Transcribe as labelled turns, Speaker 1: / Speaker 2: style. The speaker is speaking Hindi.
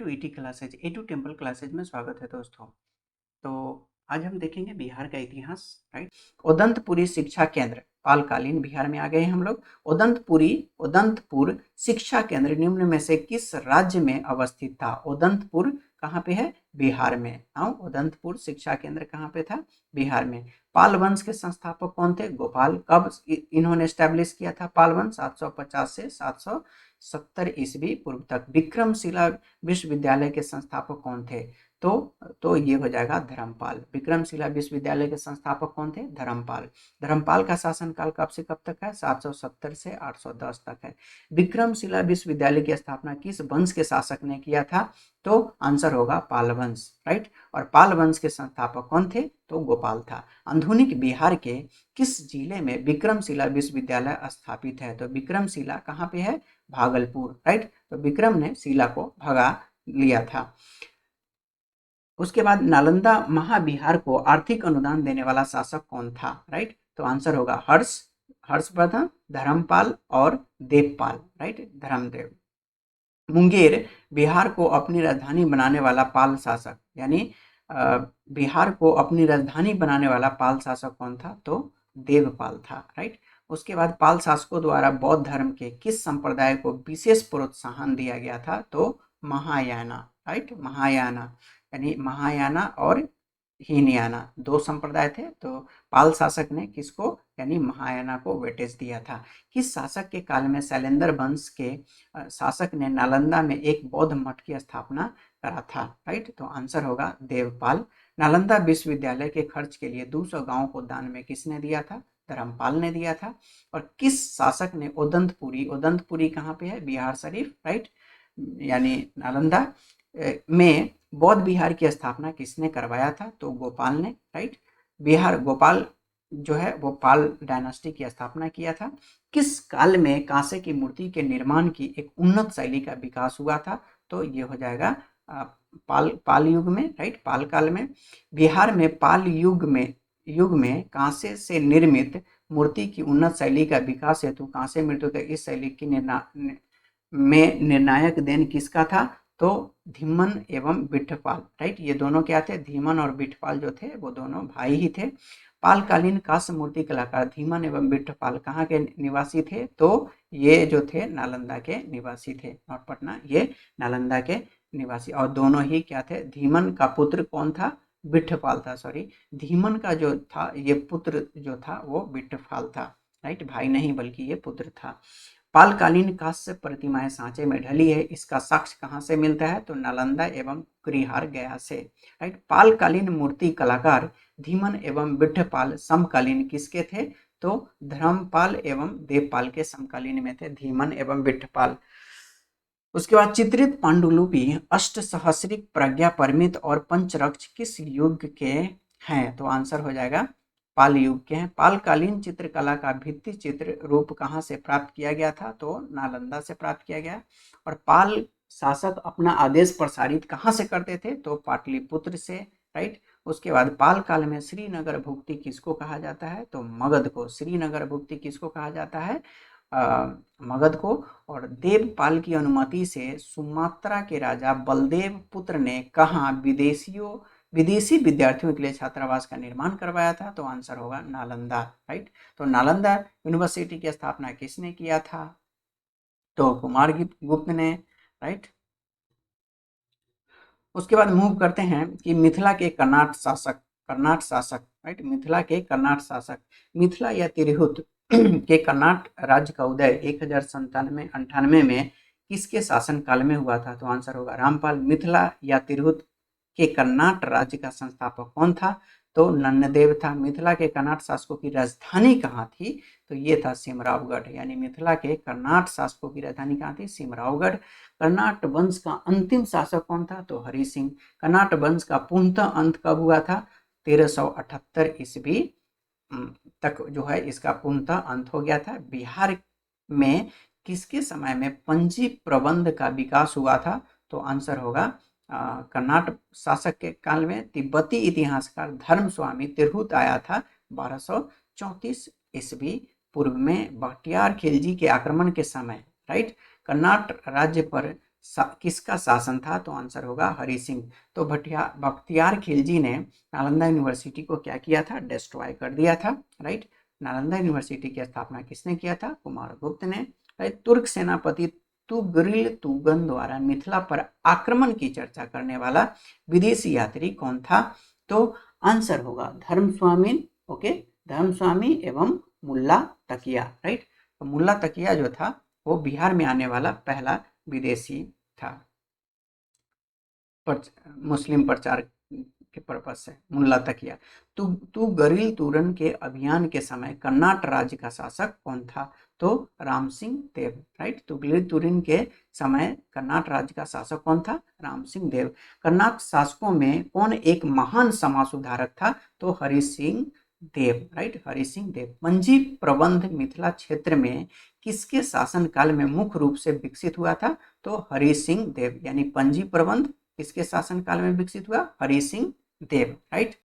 Speaker 1: To ET classes A2 temple classes में स्वागत है दोस्तों। तो आज हम देखेंगे बिहार का इतिहास। राइट, उदंतपुरी शिक्षा केंद्र पालकालीन बिहार में आ गए हम लोग। उदंतपुर शिक्षा केंद्र निम्न में से किस राज्य में अवस्थित था? उदंतपुर कहाँ पे है? बिहार में। हाँ, उदंतपुर शिक्षा केंद्र कहाँ पे था? बिहार में। पाल वंश के संस्थापक कौन थे? गोपाल। कब इन्होंने स्टैब्लिश किया था पाल वंश? 750 से 770 ईस्वी पूर्व तक। विक्रमशिला विश्वविद्यालय के संस्थापक कौन थे? तो ये हो जाएगा धर्मपाल। विक्रमशिला विश्वविद्यालय के संस्थापक कौन थे? धर्मपाल। धर्मपाल का शासनकाल कब से कब तक है? 770 से 810 तक है। विक्रमशिला विश्वविद्यालय की स्थापना किस वंश के शासक ने किया था? तो आंसर होगा पाल वंश। राइट, और पाल वंश के संस्थापक कौन थे? तो गोपाल था। आधुनिक बिहार के किस जिले में विक्रमशिला विश्वविद्यालय स्थापित है? तो विक्रमशिला कहाँ पे है? भागलपुर। राइट, तो विक्रम ने शिला को भगा लिया था। उसके बाद नालंदा महाबिहार को आर्थिक अनुदान देने वाला शासक कौन था? राइट, तो आंसर होगा हर्षवर्धन, धर्मपाल और देवपाल। राइट, धर्मदेव। मुंगेर बिहार को अपनी राजधानी बनाने वाला पाल शासक, यानी बिहार को अपनी राजधानी बनाने वाला पाल शासक कौन था? तो देवपाल था। राइट, उसके बाद पाल शासकों द्वारा बौद्ध धर्म के किस संप्रदाय को विशेष प्रोत्साहन दिया गया था? तो महायाना। राइट, महायाना, यानी महायाना और हीनयाना दो संप्रदाय थे। तो पाल शासक ने किसको, यानी महायाना को वेटेज दिया था। किस शासक के काल में शैलेंद्र वंश के शासक ने नालंदा में एक बौद्ध मठ की स्थापना करा था? राइट, तो आंसर होगा देवपाल। नालंदा विश्वविद्यालय के खर्च के लिए 200 गांवों को दान में किसने दिया था? धर्मपाल ने दिया था। और किस शासक ने उदंतपुरी कहाँ पे है? बिहार शरीफ। राइट, यानी नालंदा में बौद्ध विहार की स्थापना किसने करवाया था? तो गोपाल ने। राइट, बिहार गोपाल जो है वो पाल डायनास्टी की स्थापना किया था। किस काल में कांसे की मूर्ति के निर्माण की एक उन्नत शैली का विकास हुआ था? तो ये हो जाएगा पाल युग में। राइट, पाल काल में। बिहार में पाल युग में कांसे से निर्मित मूर्ति की उन्नत शैली का विकास हेतु कांसे मृत्यु के इस शैली की निर्णायक देन किसका था? तो धीमन एवं बिट्ठपाल। राइट, ये दोनों क्या थे? धीमन और बिट्ठपाल जो थे वो दोनों भाई ही थे। पालकालीन कांस्य मूर्ति कलाकार धीमन एवं बिट्ठपाल कहाँ के निवासी थे? तो ये जो थे नालंदा के निवासी थे, नॉट पटना, ये नालंदा के निवासी। और दोनों ही क्या थे? धीमन का पुत्र कौन था? बिट्ठपाल था। सॉरी, धीमन का जो था ये पुत्र जो था वो बिट्ठपाल था। राइट, भाई नहीं बल्कि ये पुत्र था। पालकालीन कांस्य प्रतिमाएं सांचे में ढली है, इसका साक्ष्य कहाँ से मिलता है? तो नालंदा एवं कुरिहार गया से। राइट, पालकालीन मूर्ति कलाकार धीमन एवं बिट्ठपाल समकालीन किसके थे? तो धर्मपाल एवं देवपाल के समकालीन में थे धीमन एवं बिट्ठपाल। उसके बाद चित्रित पांडुलिपि अष्टसहस्रिक, प्रज्ञा परमित और पंचरक्ष किस युग के हैं? तो आंसर हो जाएगा पाल युग के हैं। पालकालीन चित्रकला का भित्ति चित्र रूप कहाँ से प्राप्त किया गया था? तो नालंदा से प्राप्त किया गया। और पाल शासक अपना आदेश प्रसारित कहाँ से करते थे? तो पाटलिपुत्र से। राइट, उसके बाद पाल काल में श्रीनगर भुक्ति किसको कहा जाता है? तो मगध को। श्रीनगर भुक्ति किसको कहा जाता है? मगध को। और देवपाल की अनुमति से सुमात्रा के राजा बलदेव पुत्र ने कहाँ विदेशी विद्यार्थियों के लिए छात्रावास का निर्माण करवाया था? तो आंसर होगा नालंदा। राइट, तो नालंदा यूनिवर्सिटी की स्थापना किसने किया था? तो कुमार गुप्त ने। राइट, उसके बाद मूव करते हैं कि मिथिला के कर्नाट शासक। राइट, मिथिला के कर्नाट शासक, मिथिला या तिरहुत के कर्नाट राज्य का उदय 1097-98 में किसके शासन काल में हुआ था? तो आंसर होगा रामपाल। मिथिला या तिरहुत के कर्नाट राज्य का संस्थापक कौन था? तो नन्नदेव था। मिथिला के कर्नाट शासकों की राजधानी कहाँ थी? तो ये था सिमरावगढ़। यानी मिथिला के कर्नाट शासकों की राजधानी कहाँ थी? सिमरावगढ़। कर्नाट वंश का अंतिम शासक कौन था? तो हरि सिंह। कर्नाट वंश का पूर्णतः अंत कब हुआ था? 1378 ईस्वी तक जो है इसका पूर्णतः अंत हो गया था। बिहार में किसके समय में पंजी प्रबंध का विकास हुआ था? तो आंसर होगा कर्नाट शासक के काल में। तिब्बती इतिहासकार धर्म स्वामी तिरहुत आया था 1234 ईस्वी पूर्व में बख्तियार खिलजी के आक्रमण के समय। राइट, कर्नाट राज्य पर किसका शासन था? तो आंसर होगा हरि सिंह। तो बख्तियार खिलजी ने नालंदा यूनिवर्सिटी को क्या किया था? डिस्ट्रॉय कर दिया था, राइट। नालंदा यूनिवर्सिटी की स्थापना किसने किया था? कुमारगुप्त ने, राइट। तुर्क सेनापति तुगरिल तुगन द्वारा मिथिला पर आक्रमण की चर्चा करने वाला विदेशी यात्री कौन था? तो आंसर होगा धर्मस्वामी, ओके, धर्मस्वामी एवं मुल्ला तकिया, राइट। तो मुल्ला तकिया जो था वो बिहार में आने वाला पहला विदेशी था, मुस्लिम प्रचार के पर्पज से, मुल्ला तकिया। तुगरिल तुगन के अभियान के समय कर्नाटक राज्य का शासक कौन था? तो राम सिंह देव, राइट। तुगरिल तुगन के समय कर्नाटक राज्य का शासक कौन था? राम सिंह देव। कर्नाटक शासकों में कौन एक महान समाज सुधारक था? तो हरि सिंह देव, राइट, हरि सिंह देव। पंजी प्रबंध मिथिला क्षेत्र में किसके शासन काल में मुख्य रूप से विकसित हुआ था? तो हरि सिंह देव, यानी पंजी प्रबंध किसके शासन काल में विकसित हुआ? हरि सिंह देव, राइट।